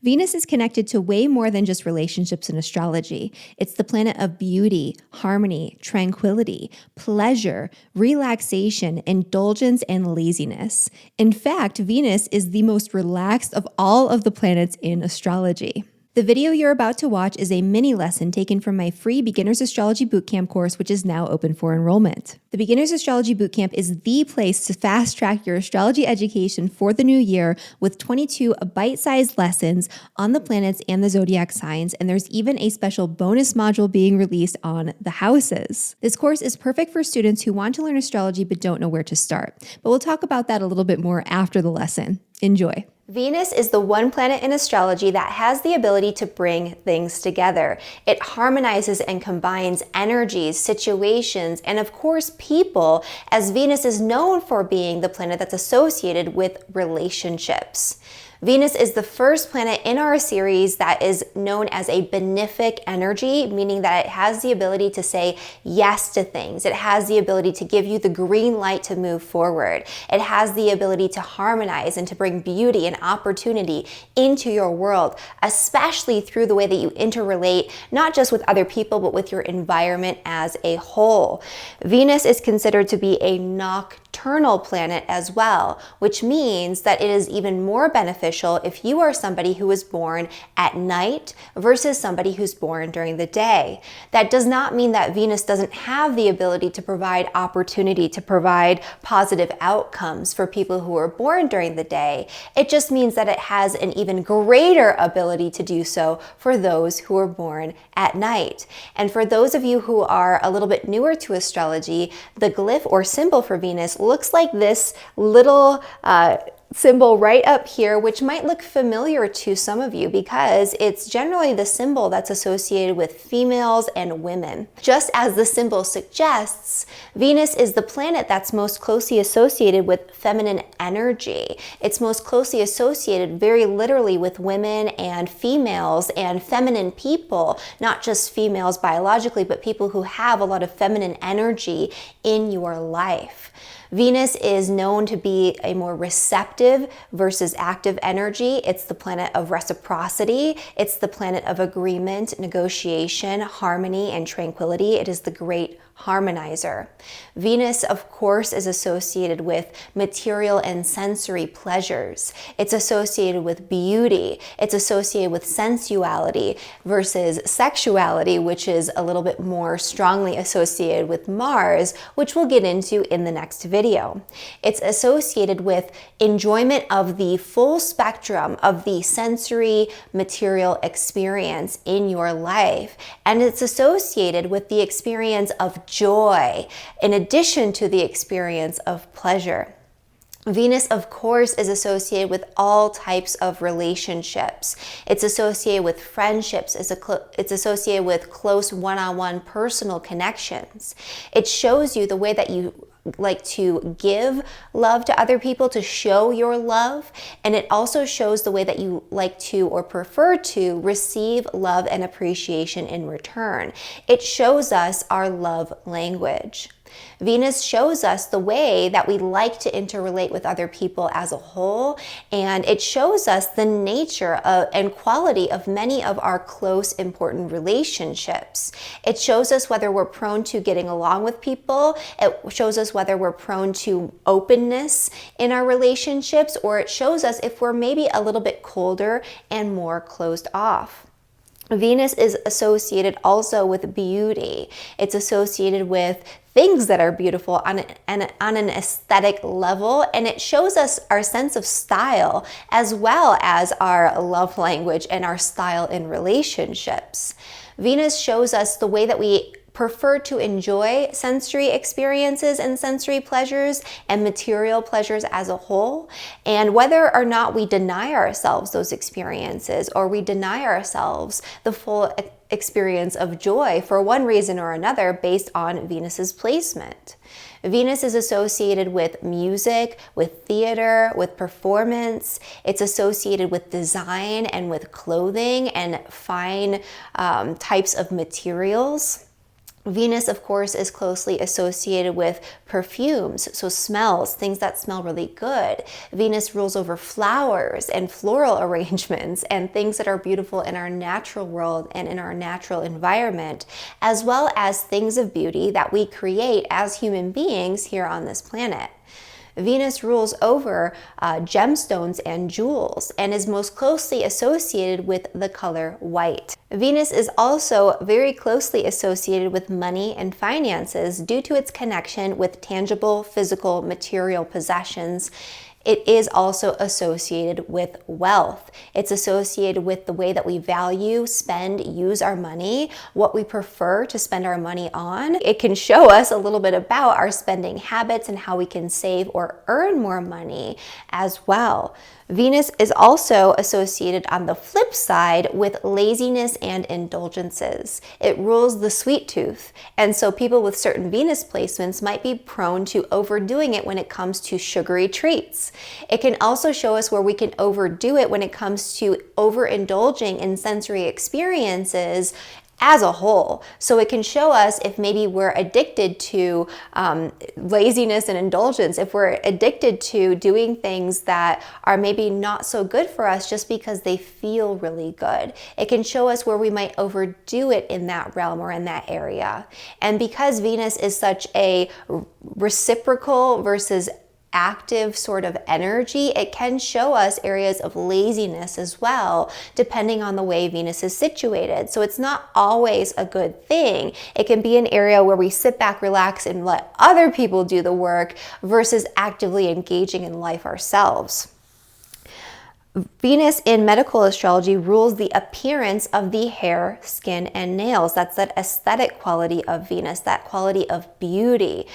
Venus is connected to way more than just relationships in astrology. It's the planet of beauty, harmony, tranquility, pleasure, relaxation, indulgence, and laziness. In fact, Venus is the most relaxed of all of the planets in astrology. The video you're about to watch is a mini lesson taken from my free Beginner's Astrology Bootcamp course, which is now open for enrollment. The Beginner's Astrology Bootcamp is the place to fast track your astrology education for the new year with 22 bite-sized lessons on the planets and the zodiac signs, and there's even a special bonus module being released on the houses. This course is perfect for students who want to learn astrology but don't know where to start. But we'll talk about that a little bit more after the lesson. Enjoy. Venus is the one planet in astrology that has the ability to bring things together. It harmonizes and combines energies, situations, and of course people, as Venus is known for being the planet that's associated with relationships. Venus is the first planet in our series that is known as a benefic energy, meaning that it has the ability to say yes to things. It has the ability to give you the green light to move forward. It has the ability to harmonize and to bring beauty and opportunity into your world, especially through the way that you interrelate, not just with other people, but with your environment as a whole. Venus is considered to be a nocturnal planet as well, which means that it is even more beneficial if you are somebody who was born at night versus somebody who's born during the day. That does not mean that Venus doesn't have the ability to provide opportunity, to provide positive outcomes for people who are born during the day. It just means that it has an even greater ability to do so for those who are born at night. And for those of you who are a little bit newer to astrology, the glyph or symbol for Venus looks like this little symbol right up here, which might look familiar to some of you because it's generally the symbol that's associated with females and women. Just as the symbol suggests, Venus is the planet that's most closely associated with feminine energy. It's most closely associated very literally with women and females and feminine people, not just females biologically, but people who have a lot of feminine energy in your life. Venus is known to be a more receptive versus active energy. It's the planet of reciprocity. It's the planet of agreement, negotiation, harmony, and tranquility. It is the great harmonizer. Venus, of course, is associated with material and sensory pleasures. It's associated with beauty. It's associated with sensuality versus sexuality, which is a little bit more strongly associated with Mars, which we'll get into in the next video. It's associated with enjoyment of the full spectrum of the sensory material experience in your life. And it's associated with the experience of joy, in addition to the experience of pleasure. Venus, of course, is associated with all types of relationships. It's associated with friendships. It's associated with close one-on-one personal connections. It shows you the way that you like to give love to other people, to show your love, and it also shows the way that you like to or prefer to receive love and appreciation in return. It shows us our love language. Venus shows us the way that we like to interrelate with other people as a whole, and it shows us the nature and quality of many of our close, important relationships. It shows us whether we're prone to getting along with people. It shows us whether we're prone to openness in our relationships, or it shows us if we're maybe a little bit colder and more closed off. Venus is associated also with beauty. It's associated with things that are beautiful on an aesthetic level, and it shows us our sense of style as well as our love language and our style in relationships. Venus shows us the way that we prefer to enjoy sensory experiences and sensory pleasures and material pleasures as a whole, and whether or not we deny ourselves those experiences or we deny ourselves the full experience of joy for one reason or another based on Venus's placement. Venus is associated with music, with theater, with performance. It's associated with design and with clothing and fine types of materials. Venus, of course, is closely associated with perfumes, so smells, things that smell really good. Venus rules over flowers and floral arrangements and things that are beautiful in our natural world and in our natural environment, as well as things of beauty that we create as human beings here on this planet. Venus rules over gemstones and jewels and is most closely associated with the color white. Venus is also very closely associated with money and finances due to its connection with tangible, physical, material possessions. It is also associated with wealth. It's associated with the way that we value, spend, use our money, what we prefer to spend our money on. It can show us a little bit about our spending habits and how we can save or earn more money as well. Venus is also associated on the flip side with laziness and indulgences. It rules the sweet tooth, and so people with certain Venus placements might be prone to overdoing it when it comes to sugary treats. It can also show us where we can overdo it when it comes to overindulging in sensory experiences as a whole. So it can show us if maybe we're addicted to laziness and indulgence, if we're addicted to doing things that are maybe not so good for us just because they feel really good. It can show us where we might overdo it in that realm or in that area. And because Venus is such a reciprocal versus active sort of energy, it can show us areas of laziness as well, depending on the way Venus is situated. So it's not always a good thing. It can be an area where we sit back, relax, and let other people do the work versus actively engaging in life ourselves. Venus in medical astrology rules the appearance of the hair, skin, and nails. That's that aesthetic quality of Venus, that quality of beauty.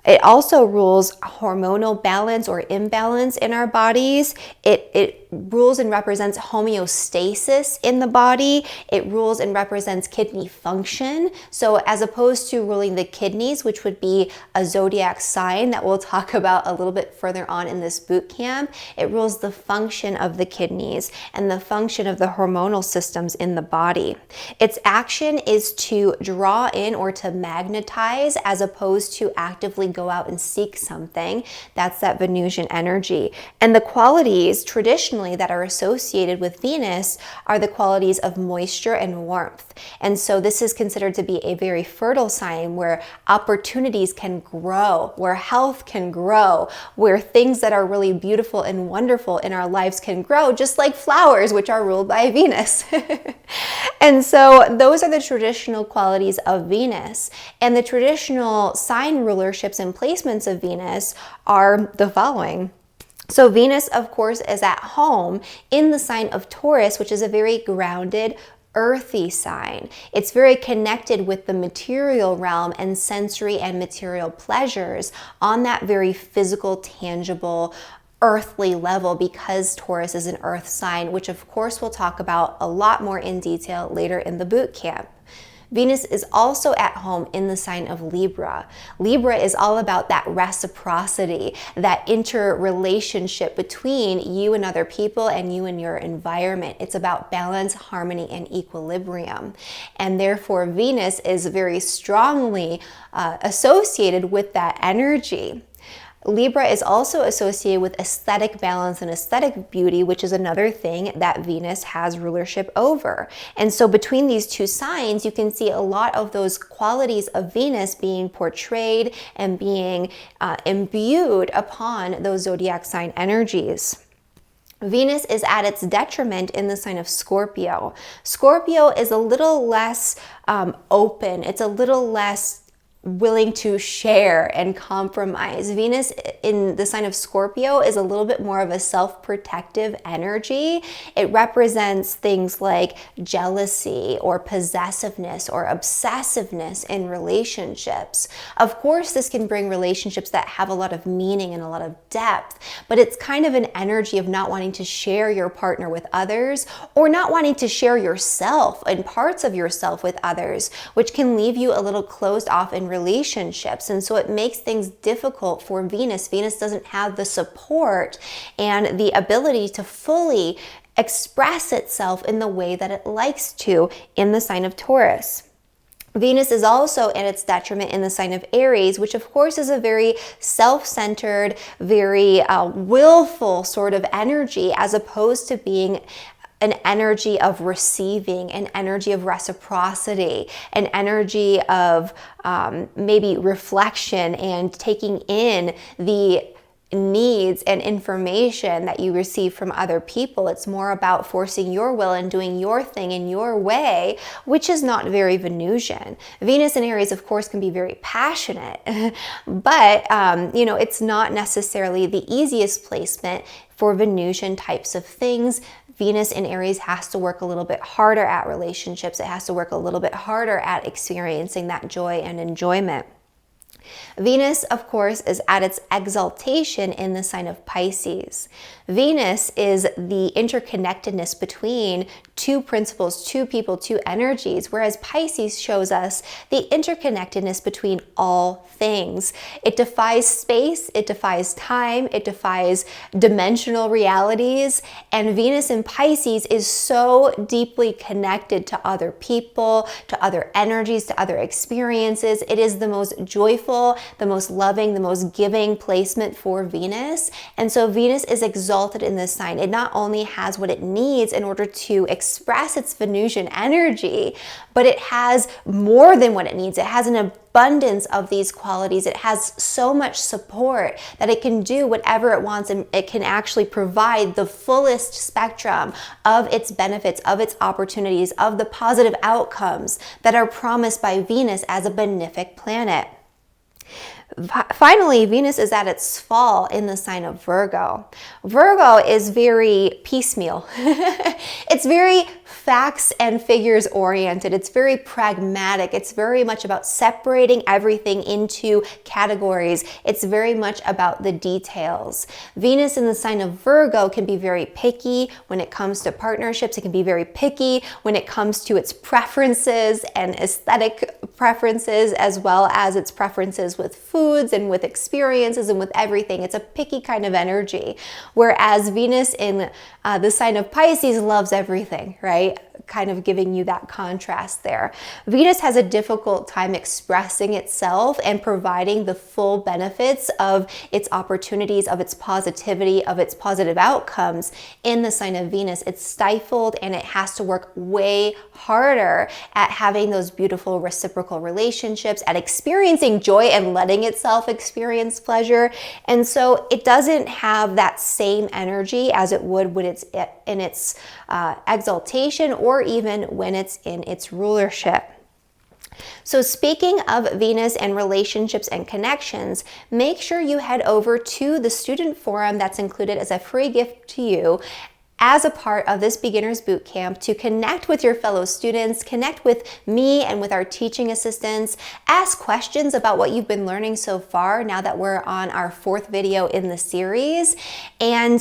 It also rules hormonal balance or imbalance in our bodies. It rules and represents homeostasis in the body. It rules and represents kidney function. So as opposed to ruling the kidneys, which would be a zodiac sign that we'll talk about a little bit further on in this boot camp, it rules the function of the kidneys and the function of the hormonal systems in the body. Its action is to draw in or to magnetize as opposed to actively go out and seek something. That's that Venusian energy. And the qualities traditionally that are associated with Venus are the qualities of moisture and warmth. And so this is considered to be a very fertile sign where opportunities can grow, where health can grow, where things that are really beautiful and wonderful in our lives can grow, just like flowers, which are ruled by Venus. And so those are the traditional qualities of Venus. And the traditional sign rulerships and placements of Venus are the following. So Venus, of course, is at home in the sign of Taurus, which is a very grounded, earthy sign. It's very connected with the material realm and sensory and material pleasures on that very physical, tangible, earthly level, because Taurus is an earth sign, which of course we'll talk about a lot more in detail later in the boot camp. Venus is also at home in the sign of Libra. Libra is all about that reciprocity, that interrelationship between you and other people and you and your environment. It's about balance, harmony, and equilibrium. And therefore, Venus is very strongly associated with that energy. Libra is also associated with aesthetic balance and aesthetic beauty, which is another thing that Venus has rulership over. And so between these two signs, you can see a lot of those qualities of Venus being portrayed and being imbued upon those zodiac sign energies. Venus is at its detriment in the sign of Scorpio. Scorpio is a little less open. It's a little less willing to share and compromise. Venus in the sign of Scorpio is a little bit more of a self-protective energy. It represents things like jealousy or possessiveness or obsessiveness in relationships. Of course, this can bring relationships that have a lot of meaning and a lot of depth, but it's kind of an energy of not wanting to share your partner with others or not wanting to share yourself and parts of yourself with others, which can leave you a little closed off in relationships. And so it makes things difficult for Venus. Venus doesn't have the support and the ability to fully express itself in the way that it likes to in the sign of Taurus. Venus is also at its detriment in the sign of Aries, which of course is a very self-centered, very willful sort of energy, as opposed to being an energy of receiving, an energy of reciprocity, an energy of maybe reflection and taking in the needs and information that you receive from other people. It's more about forcing your will and doing your thing in your way, which is not very Venusian. Venus in Aries, of course, can be very passionate, but it's not necessarily the easiest placement for Venusian types of things. Venus in Aries has to work a little bit harder at relationships. It has to work a little bit harder at experiencing that joy and enjoyment. Venus, of course, is at its exaltation in the sign of Pisces. Venus is the interconnectedness between two principles, two people, two energies, whereas Pisces shows us the interconnectedness between all things. It defies space, it defies time, it defies dimensional realities, and Venus in Pisces is so deeply connected to other people, to other energies, to other experiences. It is the most joyful, the most loving, the most giving placement for Venus. And so Venus is exalted in this sign. It not only has what it needs in order to express its Venusian energy, but it has more than what it needs. It has an abundance of these qualities. It has so much support that it can do whatever it wants, and it can actually provide the fullest spectrum of its benefits, of its opportunities, of the positive outcomes that are promised by Venus as a benefic planet. Finally, Venus is at its fall in the sign of Virgo. Virgo is very piecemeal. It's very facts and figures oriented. It's very pragmatic. It's very much about separating everything into categories. It's very much about the details. Venus in the sign of Virgo can be very picky when it comes to partnerships. It can be very picky when it comes to its preferences and aesthetic preferences, as well as its preferences with foods and with experiences and with everything. It's a picky kind of energy. Whereas Venus in the sign of Pisces loves everything, right? Kind of giving you that contrast there. Venus has a difficult time expressing itself and providing the full benefits of its opportunities, of its positivity, of its positive outcomes in the sign of Venus. It's stifled, and it has to work way harder at having those beautiful reciprocal relationships, at experiencing joy and letting itself experience pleasure. And so it doesn't have that same energy as it would when it's in its exaltation, or even when it's in its rulership. So speaking of Venus and relationships and connections, make sure you head over to the student forum that's included as a free gift to you as a part of this beginner's bootcamp, to connect with your fellow students, connect with me and with our teaching assistants, ask questions about what you've been learning so far now that we're on our 4th video in the series. And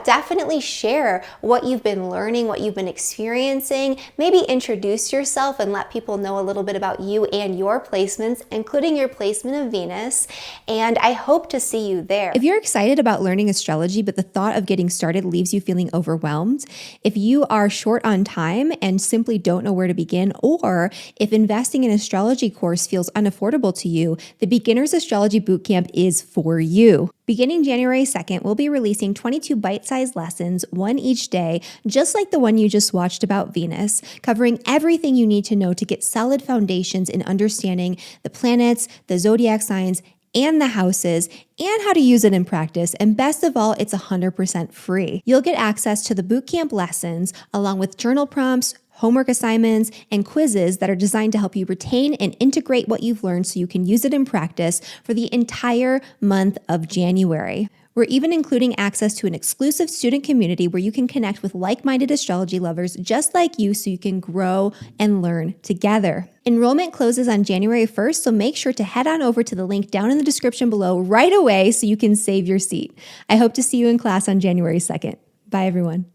definitely share what you've been learning, what you've been experiencing. Maybe introduce yourself and let people know a little bit about you and your placements, including your placement of Venus. And I hope to see you there. If you're excited about learning astrology, but the thought of getting started leaves you feeling overwhelmed, if you are short on time and simply don't know where to begin, or if investing in an astrology course feels unaffordable to you, the Beginner's Astrology Bootcamp is for you. Beginning January 2nd, we'll be releasing 22 bite-sized lessons, one each day, just like the one you just watched about Venus, covering everything you need to know to get solid foundations in understanding the planets, the zodiac signs, and the houses, and how to use it in practice. And best of all, it's 100% free. You'll get access to the bootcamp lessons along with journal prompts, homework assignments, and quizzes that are designed to help you retain and integrate what you've learned so you can use it in practice for the entire month of January. We're even including access to an exclusive student community where you can connect with like-minded astrology lovers just like you, so you can grow and learn together. Enrollment closes on January 1st, so make sure to head on over to the link down in the description below right away so you can save your seat. I hope to see you in class on January 2nd. Bye, everyone.